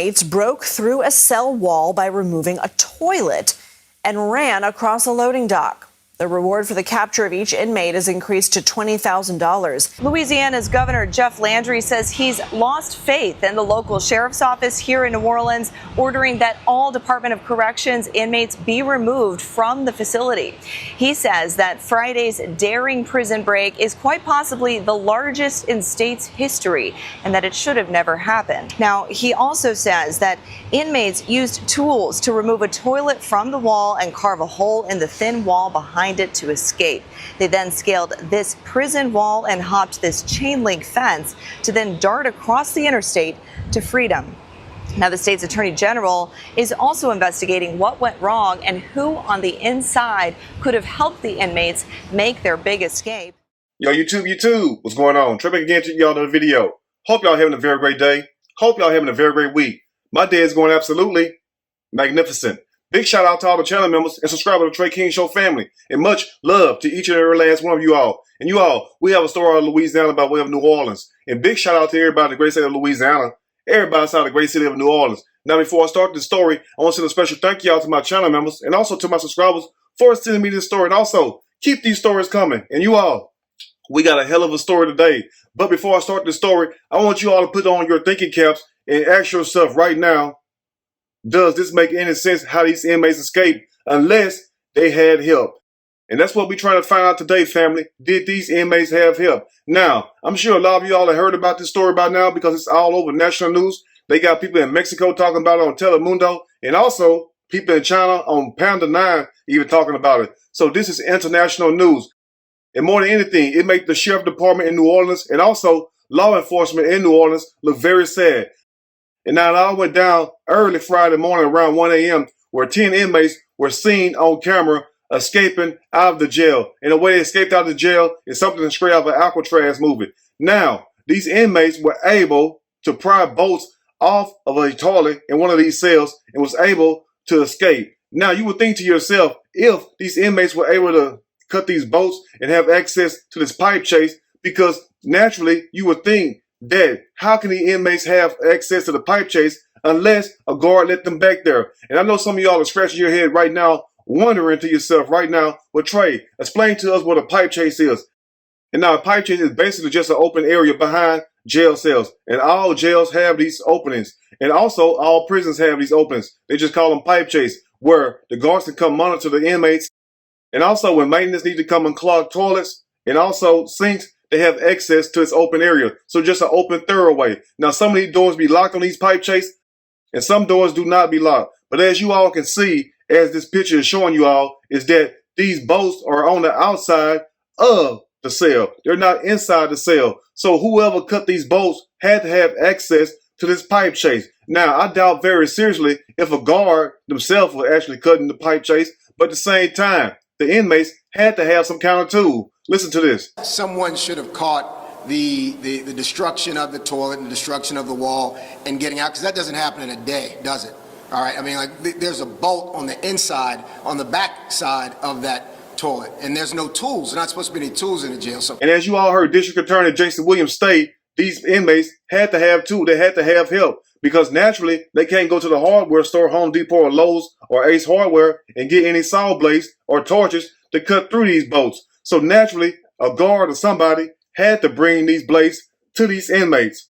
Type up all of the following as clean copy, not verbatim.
inmates broke through a cell wall by removing a toilet and ran across a loading dock. The reward for the capture of each inmate is increased to $20,000. Louisiana's Governor Jeff Landry says he's lost faith in the local sheriff's office here in New Orleans, ordering that all Department of Corrections inmates be removed from the facility. He says that Friday's daring prison break is quite possibly the largest in state's history and that it should have never happened. Now, he also says that inmates used tools to remove a toilet from the wall and carve a hole in the thin wall behind it to escape. They then scaled this prison wall and hopped this chain link fence to then dart across the interstate to freedom. Now, the state's attorney general is also investigating what went wrong and who on the inside could have helped the inmates make their big escape. Yo, YouTube, what's going on? Trey back again to y'all another video. Hope y'all having a very great day. Hope y'all having a very great week. My day is going absolutely magnificent. Big shout out to all the channel members and subscribers of the Trey King Show family. And much love to each and every last one of you all. And you all, we have a story out of Louisiana by way of New Orleans. And big shout out to everybody in the great state of Louisiana. Everybody outside the great city of New Orleans. Now, before I start this story, I want to send a special thank you out to my channel members and also to my subscribers for sending me this story. And also, keep these stories coming. And you all, we got a hell of a story today. But before I start this story, I want you all to put on your thinking caps and ask yourself right now, does this make any sense how these inmates escaped unless they had help? And that's what we're trying to find out today, family. Did these inmates have help? Now, I'm sure a lot of you all have heard about this story by now because it's all over national news. They got people in Mexico talking about it on Telemundo, and also people in China on Panda 9 even talking about it. So this is international news. And more than anything, it makes the sheriff department in New Orleans and also law enforcement in New Orleans look very sad. And now it all went down early Friday morning around 1 a.m. where 10 inmates were seen on camera escaping out of the jail. And the way they escaped out of the jail is something straight out of an Alcatraz movie. Now, these inmates were able to pry bolts off of a toilet in one of these cells and was able to escape. Now, you would think to yourself, if these inmates were able to cut these bolts and have access to this pipe chase, because naturally you would think that how can the inmates have access to the pipe chase unless a guard let them back there? And I know some of y'all are scratching your head right now, wondering to yourself right now, well, Trey, explain to us what a pipe chase is. And now a pipe chase is basically just an open area behind jail cells. And all jails have these openings. And also all prisons have these openings. They just call them pipe chase, where the guards can come monitor the inmates. And also when maintenance need to come and clog toilets and also sinks, they have access to this open area. So just an open thoroughway. Now, some of these doors be locked on these pipe chase, and some doors do not be locked. But as you all can see, as this picture is showing you all, is that these bolts are on the outside of the cell. They're not inside the cell. So whoever cut these bolts had to have access to this pipe chase. Now, I doubt very seriously if a guard themselves were actually cutting the pipe chase, but at the same time, the inmates had to have some kind of tool. Listen to this. Someone should have caught the destruction of the toilet and the destruction of the wall and getting out, because that doesn't happen in a day, does it? All right, I mean, like, there's a bolt on the inside, on the back side of that toilet, and there's no tools. There's not supposed to be any tools in the jail. So, and as you all heard District Attorney Jason Williams state, these inmates had to have tools. They had to have help because naturally they can't go to the hardware store, Home Depot or Lowe's or Ace Hardware, and get any saw blades or torches to cut through these bolts. So naturally, a guard or somebody had to bring these blades to these inmates.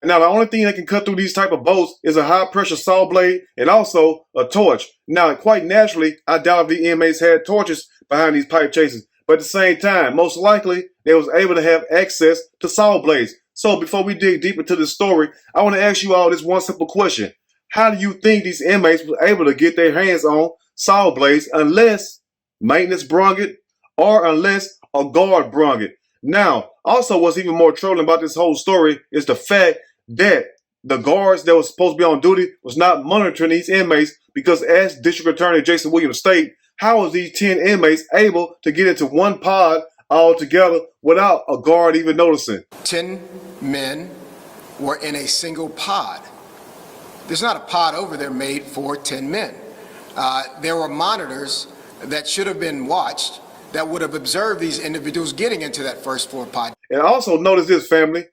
And now the only thing that can cut through these type of bolts is a high pressure saw blade and also a torch. Now, quite naturally, I doubt if the inmates had torches behind these pipe chases. But at the same time, most likely, they was able to have access to saw blades. So before we dig deep into this story, I want to ask you all this one simple question. How do you think these inmates were able to get their hands on saw blades unless maintenance brung it or unless a guard brung it? Now, also what's even more troubling about this whole story is the fact that the guards that was supposed to be on duty was not monitoring these inmates, because as District Attorney Jason Williams state, how was these 10 inmates able to get into one pod all together without a guard even noticing? 10 men were in a single pod. There's not a pod over there made for 10 men. There were monitors that should have been watched that would have observed these individuals getting into that first floor pod. And also notice this, family,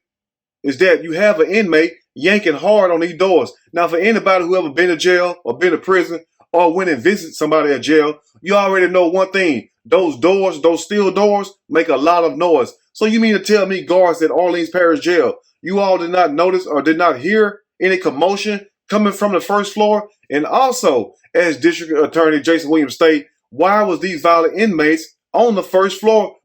is that you have an inmate yanking hard on these doors. Now, for anybody who ever been to jail or been to prison or went and visited somebody at jail, you already know one thing. Those doors, those steel doors, make a lot of noise. So you mean to tell me guards at Orleans Parish Jail, you all did not notice or did not hear any commotion coming from the first floor? And also, as District Attorney Jason Williams stated, why was these violent inmates on the first floor?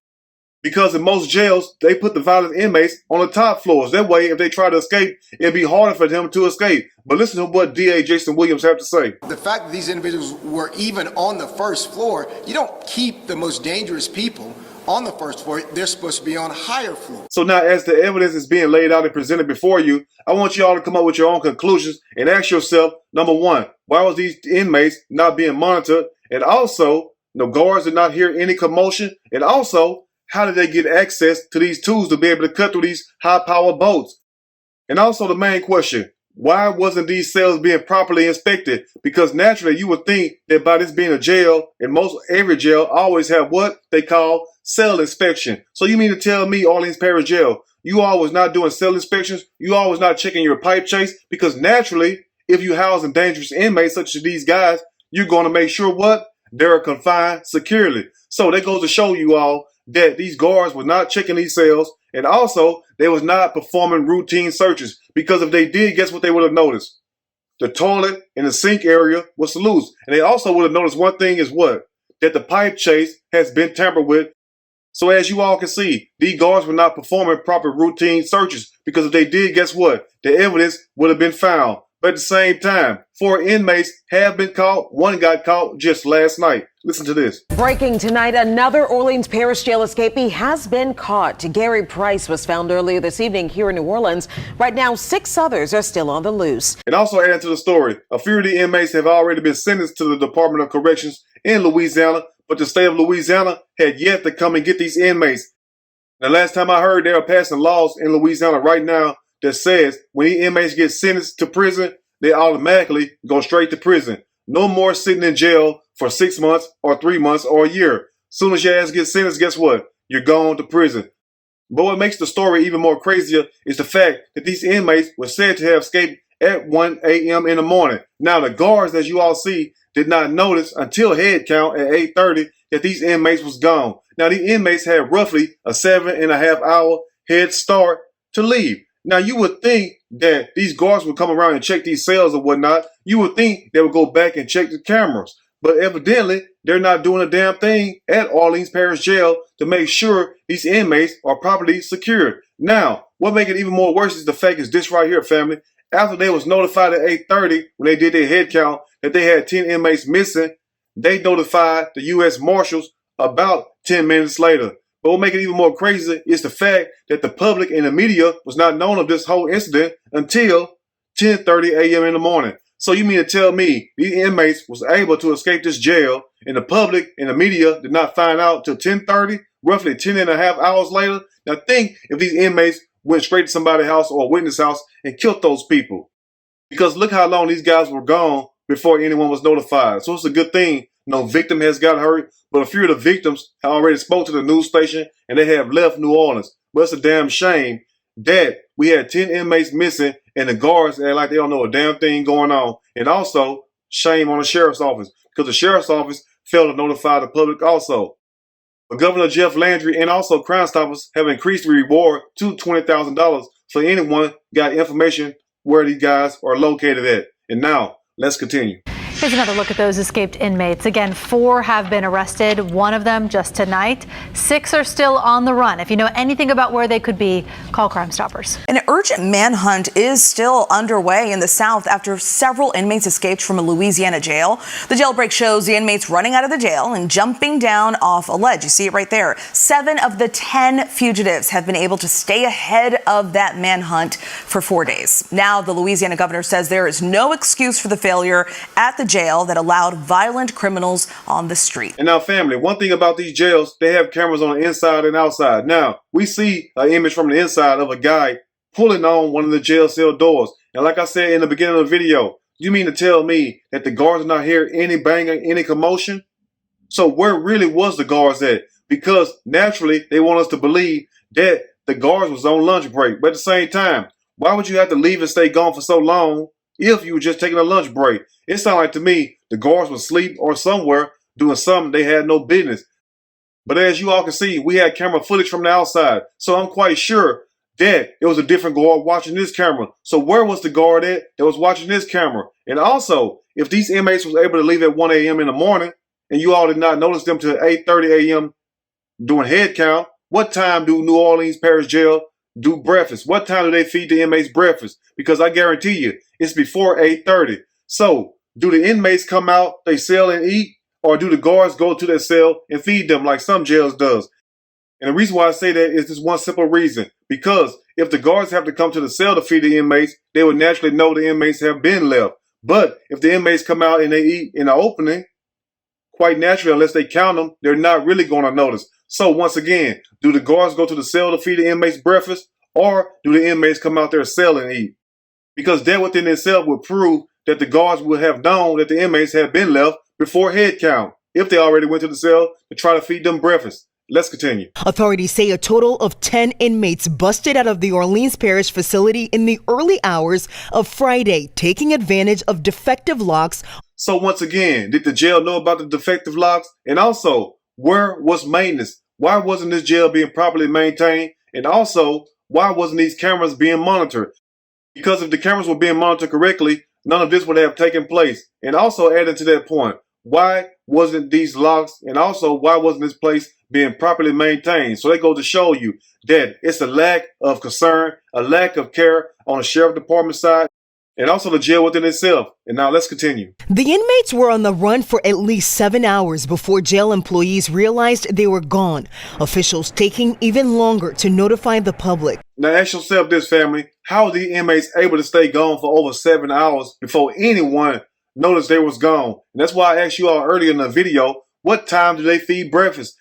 Because in most jails, they put the violent inmates on the top floors. That way, if they try to escape, it'd be harder for them to escape. But listen to what DA Jason Williams had to say. The fact that these individuals were even on the first floor, you don't keep the most dangerous people on the first floor. They're supposed to be on higher floors. So now, as the evidence is being laid out and presented before you, I want you all to come up with your own conclusions and ask yourself, number one, why was these inmates not being monitored? And also, the guards did not hear any commotion. And also, how did they get access to these tools to be able to cut through these high-powered bolts? And also the main question, why wasn't these cells being properly inspected? Because naturally, you would think that by this being a jail, and most every jail always have what they call cell inspection. So you mean to tell me, Orleans Parish Jail, you all was not doing cell inspections? You all was not checking your pipe chase? Because naturally, if you housing dangerous inmates such as these guys, you're going to make sure what? They're confined securely. So that goes to show you all that these guards were not checking these cells, and also they was not performing routine searches, because if they did, guess what they would have noticed? The toilet and the sink area was loose. And they also would have noticed one thing is what? That the pipe chase has been tampered with. So as you all can see, these guards were not performing proper routine searches, because if they did, guess what? The evidence would have been found. But at the same time, 4 inmates have been caught. 1 got caught just last night. Listen to this. Breaking tonight, another Orleans Parish Jail escapee has been caught. Gary Price was found earlier this evening here in New Orleans. Right now, 6 others are still on the loose. And also adding to the story, a few of the inmates have already been sentenced to the Department of Corrections in Louisiana, but the state of Louisiana had yet to come and get these inmates. The last time I heard, they are passing laws in Louisiana right now that says when these inmates get sentenced to prison, they automatically go straight to prison. No more sitting in jail for 6 months or 3 months or a year. Soon as your ass gets sentenced, guess what? You're going to prison. But what makes the story even more crazier is the fact that these inmates were said to have escaped at 1 a.m. in the morning. Now, the guards, as you all see, did not notice until head count at 8:30 that these inmates was gone. Now, the inmates had roughly a 7.5 hour head start to leave. Now, you would think that these guards would come around and check these cells or whatnot. You would think they would go back and check the cameras. But evidently, they're not doing a damn thing at Orleans Parish Jail to make sure these inmates are properly secured. Now, what makes it even more worse is the fact is this right here, family. After they was notified at 8:30 when they did their head count that they had 10 inmates missing, they notified the U.S. Marshals about 10 minutes later. But what makes it even more crazy is the fact that the public and the media was not known of this whole incident until 10:30 a.m. in the morning. So you mean to tell me these inmates was able to escape this jail and the public and the media did not find out till 10:30, roughly 10.5 hours later? Now think if these inmates went straight to somebody's house or a witness house and killed those people. Because look how long these guys were gone before anyone was notified. So it's a good thing no victim has got hurt, but a few of the victims have already spoke to the news station and they have left New Orleans. But it's a damn shame that we had 10 inmates missing and the guards act like they don't know a damn thing going on. And also, shame on the sheriff's office, because the sheriff's office failed to notify the public also. But Governor Jeff Landry and also Crime Stoppers have increased the reward to $20,000 for anyone got information where these guys are located at. And now, let's continue. Here's another look at those escaped inmates. Again, 4 have been arrested, 1 of them just tonight. 6 are still on the run. If you know anything about where they could be, call Crime Stoppers. An urgent manhunt is still underway in the South after several inmates escaped from a Louisiana jail. The jailbreak shows the inmates running out of the jail and jumping down off a ledge. You see it right there. 7 of the 10 fugitives have been able to stay ahead of that manhunt for 4 days. Now, the Louisiana governor says there is no excuse for the failure at the jail that allowed violent criminals on the street. And now, family, one thing about these jails, they have cameras on the inside and outside. Now, we see an image from the inside of a guy pulling on one of the jail cell doors. And like I said in the beginning of the video, you mean to tell me that the guards did not hear any banging, any commotion? So where really was the guards at? Because naturally, they want us to believe that the guards was on lunch break. But at the same time, Why would you have to leave and stay gone for so long if you were just taking a lunch break? It sounded like to me the guards were asleep or somewhere doing something they had no business. But as you all can see, we had camera footage from the outside, so I'm quite sure that it was a different guard watching this camera. So where was the guard at that was watching this camera? And also, if these inmates was able to leave at 1 a.m. in the morning, and you all did not notice them till 8:30 a.m. doing head count, what time do New Orleans Parish Jail do breakfast? What time do they feed the inmates breakfast? Because I guarantee you, it's before 8:30. So, do the inmates come out, they cell and eat, or do the guards go to their cell and feed them like some jails does? And the reason why I say that is this one simple reason. Because if the guards have to come to the cell to feed the inmates, they would naturally know the inmates have been left. But if the inmates come out and they eat in the opening, quite naturally, unless they count them, they're not really going to notice. So once again, do the guards go to the cell to feed the inmates breakfast, or do the inmates come out their cell and eat? Because that within itself would prove that the guards would have known that the inmates had been left before head count, if they already went to the cell to try to feed them breakfast. Let's continue. Authorities say a total of 10 inmates busted out of the Orleans Parish facility in the early hours of Friday, taking advantage of defective locks. So once again, did the jail know about the defective locks? And also, where was maintenance? Why wasn't this jail being properly maintained? And also, why wasn't these cameras being monitored? Because if the cameras were being monitored correctly, none of this would have taken place. And also adding to that point, why wasn't these locks, and also why wasn't this place being properly maintained? So they go to show you that it's a lack of concern, a lack of care on the sheriff department side, and also the jail within itself. And now let's continue. The inmates were on the run for at least 7 hours before jail employees realized they were gone. Officials taking even longer to notify the public. Now ask yourself this, family. How are the inmates able to stay gone for over 7 hours before anyone noticed they was gone? And that's why I asked you all earlier in the video, what time do they feed breakfast?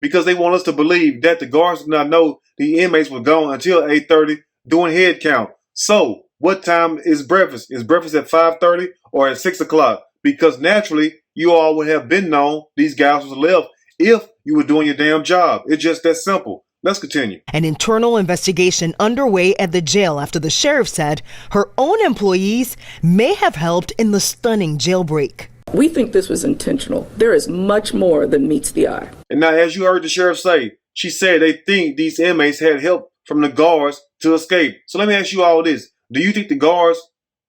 Because they want us to believe that the guards did not know the inmates were gone until 8:30 doing head count. So what time is breakfast? Is breakfast at 5:30 or at 6 o'clock? Because naturally, you all would have been known these guys was left if you were doing your damn job. It's just that simple. Let's continue. An internal investigation underway at the jail after the sheriff said her own employees may have helped in the stunning jailbreak. We think this was intentional. There is much more than meets the eye. And now, as you heard the sheriff say, she said they think these inmates had help from the guards to escape. So let me ask you all this. Do you think the guards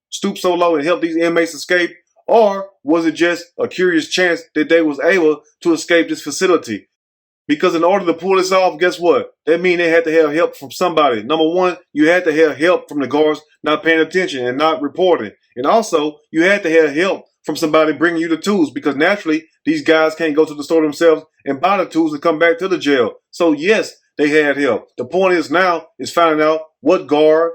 stooped so low and helped these inmates escape? Or was it just a curious chance that they was able to escape this facility? Because in order to pull this off, guess what? That means they had to have help from somebody. Number one, you had to have help from the guards not paying attention and not reporting. And also, you had to have help from somebody bringing you the tools, because naturally, these guys can't go to the store themselves and buy the tools and come back to the jail. So yes, they had help. The point is now is finding out what guard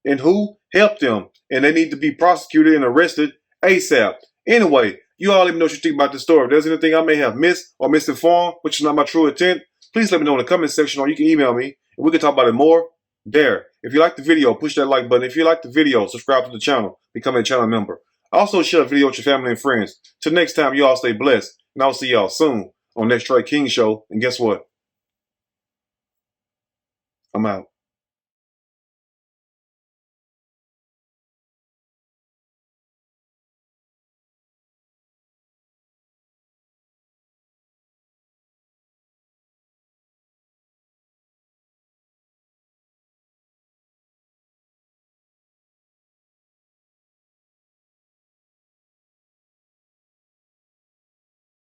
and who helped them. And they need to be prosecuted and arrested ASAP. Anyway, you all let me know what you think about this story. If there's anything I may have missed or misinformed, which is not my true intent, please let me know in the comment section, or you can email me and we can talk about it more there. If you like the video, push that like button. If you like the video, subscribe to the channel, become a channel member. Also share the video with your family and friends. Till next time, you all stay blessed. And I'll see y'all soon on next Trey King Show. And guess what? I'm out.